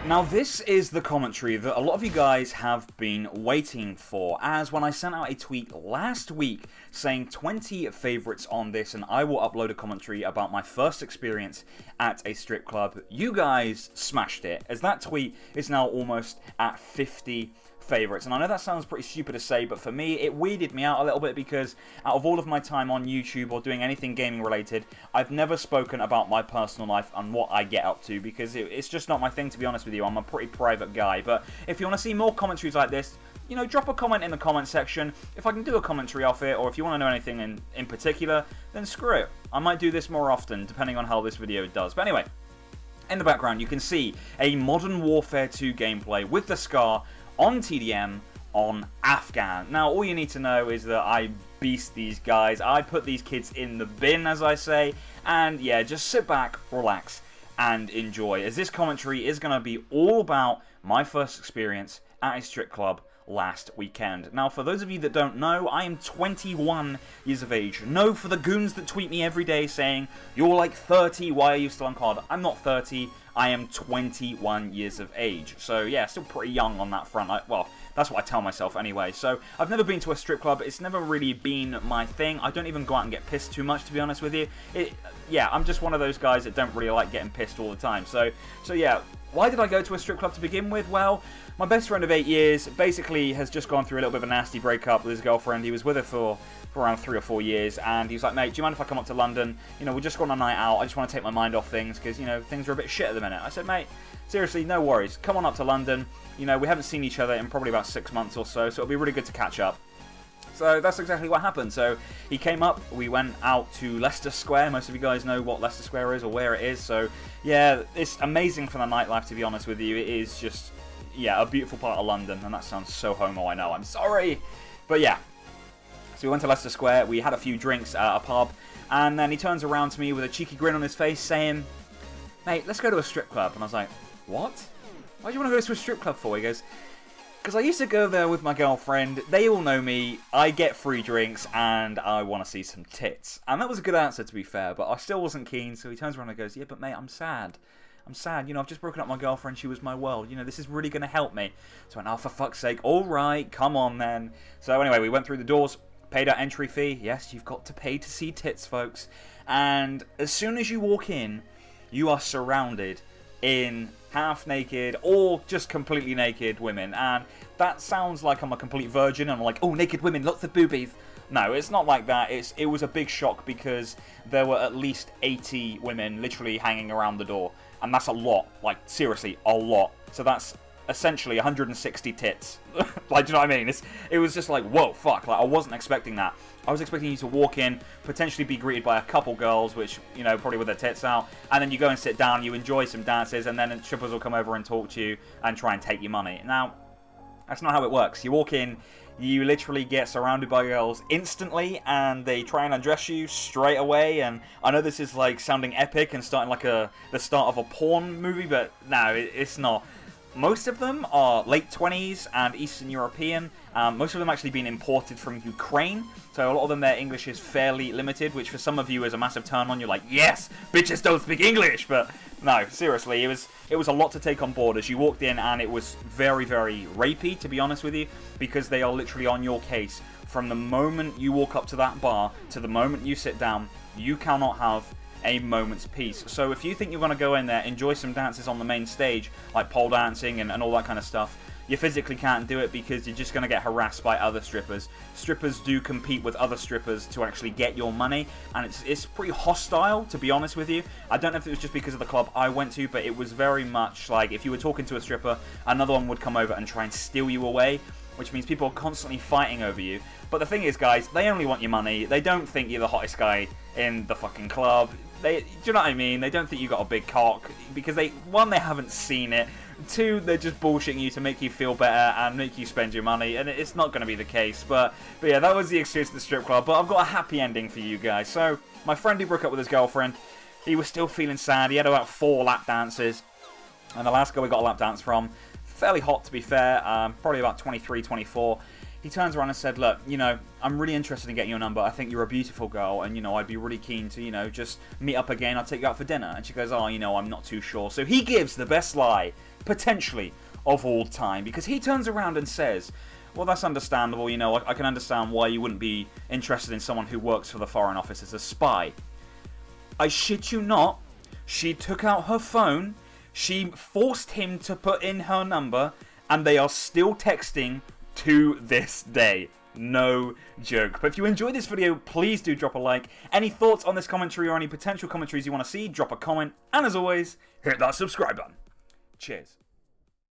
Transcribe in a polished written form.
Now this is the commentary that a lot of you guys have been waiting for, as when I sent out a tweet last week saying 20 favourites on this and I will upload a commentary about my first experience at a strip club, you guys smashed it, as that tweet is now almost at 50 favourites. And I know that sounds pretty stupid to say, but for me it weirded me out a little bit because out of all of my time on YouTube or doing anything gaming related, I've never spoken about my personal life and what I get up to because it's just not my thing, to be honest with you. I'm a pretty private guy. But if you want to see more commentaries like this, you know, drop a comment in the comment section. If I can do a commentary off it, or if you want to know anything in particular, then screw it. I might do this more often depending on how this video does. But anyway, in the background you can see a Modern Warfare 2 gameplay with the Scar on TDM on Afghan. Now all you need to know is that I beast these guys. I put these kids in the bin, as I say, and yeah, just sit back, relax and enjoy, as this commentary is going to be all about my first experience at a strip club last weekend. Now, for those of you that don't know, I am 21 years of age. No, for the goons that tweet me every day saying, you're like 30, why are you still on COD? I'm not 30, I am 21 years of age. So yeah, still pretty young on that front. Well, that's what I tell myself anyway. So I've never been to a strip club. It's never really been my thing. I don't even go out and get pissed too much, to be honest with you. Yeah, I'm just one of those guys that don't really like getting pissed all the time. So yeah, why did I go to a strip club to begin with? Well, my best friend of 8 years basically has just gone through a little bit of a nasty breakup with his girlfriend. He was with her for around 3 or 4 years, and he was like, mate, do you mind if I come up to London? You know, we'll just go on a night out. I just want to take my mind off things because, you know, things are a bit shit at the minute. I said, mate, seriously, no worries. Come on up to London. You know, we haven't seen each other in probably about 6 months or so it'll be really good to catch up. So that's exactly what happened. So he came up, we went out to Leicester Square. Most of you guys know what Leicester Square is or where it is. So yeah, it's amazing for the nightlife, to be honest with you. It is just, yeah, a beautiful part of London, and that sounds so homo, I know, I'm sorry. But yeah, so we went to Leicester Square, we had a few drinks at a pub, and then he turns around to me with a cheeky grin on his face saying, mate, let's go to a strip club. And I was like, what? Why do you want to go to a strip club for? He goes, because I used to go there with my girlfriend, they all know me, I get free drinks, and I want to see some tits. And that was a good answer, to be fair, but I still wasn't keen, so he turns around and goes, yeah, but mate, I'm sad. I'm sad, you know, I've just broken up with my girlfriend, she was my world, you know, this is really going to help me. So I went, oh, for fuck's sake, alright, come on then. So anyway, we went through the doors, paid our entry fee. Yes, you've got to pay to see tits, folks. And as soon as you walk in, you are surrounded in half-naked or just completely naked women. And that sounds like I'm a complete virgin and I'm like, oh, naked women, lots of boobies. No, it's not like that. It was a big shock because there were at least 80 women literally hanging around the door. And that's a lot. Like, seriously, a lot. So that's essentially 160 tits. Like, do you know what I mean? It was just like, whoa, fuck. Like, I wasn't expecting that. I was expecting you to walk in, potentially be greeted by a couple girls, which, you know, probably with their tits out, and then you go and sit down, you enjoy some dances, and then strippers will come over and talk to you and try and take your money. Now, that's not how it works. You walk in, you literally get surrounded by girls instantly, and they try and undress you straight away. And I know this is like sounding epic and starting like the start of a porn movie, but no, it's not. Most of them are late 20s and Eastern European. Most of them actually been imported from Ukraine. So a lot of them, their English is fairly limited, which for some of you is a massive turn on. You're like, yes, bitches don't speak English. But no, seriously, it was a lot to take on board as you walked in, and it was very, very rapey, to be honest with you, because they are literally on your case. From the moment you walk up to that bar to the moment you sit down, you cannot have a moment's peace. So if you think you're going to go in there, enjoy some dances on the main stage, like pole dancing and all that kind of stuff, you physically can't do it because you're just going to get harassed by other strippers. Strippers do compete with other strippers to actually get your money, and it's pretty hostile, to be honest with you. I don't know if it was just because of the club I went to, but it was very much like if you were talking to a stripper, another one would come over and try and steal you away, which means people are constantly fighting over you. But the thing is, guys, they only want your money. They don't think you're the hottest guy in the fucking club. Do you know what I mean? They don't think you got a big cock because one, they haven't seen it. Two, they're just bullshitting you to make you feel better and make you spend your money, and it's not going to be the case. But yeah, that was the experience at the strip club. But I've got a happy ending for you guys. So my friend who broke up with his girlfriend, he was still feeling sad. He had about 4 lap dances, and the last girl we got a lap dance from, fairly hot to be fair, probably about 23, 24. He turns around and said, look, you know, I'm really interested in getting your number. I think you're a beautiful girl, and, you know, I'd be really keen to, you know, just meet up again. I'll take you out for dinner. And she goes, oh, you know, I'm not too sure. So he gives the best lie potentially, of all time. Because he turns around and says, well, that's understandable, you know, I can understand why you wouldn't be interested in someone who works for the Foreign Office as a spy. I shit you not, she took out her phone, she forced him to put in her number, and they are still texting to this day. No joke. But if you enjoyed this video, please do drop a like. Any thoughts on this commentary or any potential commentaries you want to see, drop a comment. And as always, hit that subscribe button. Cheers.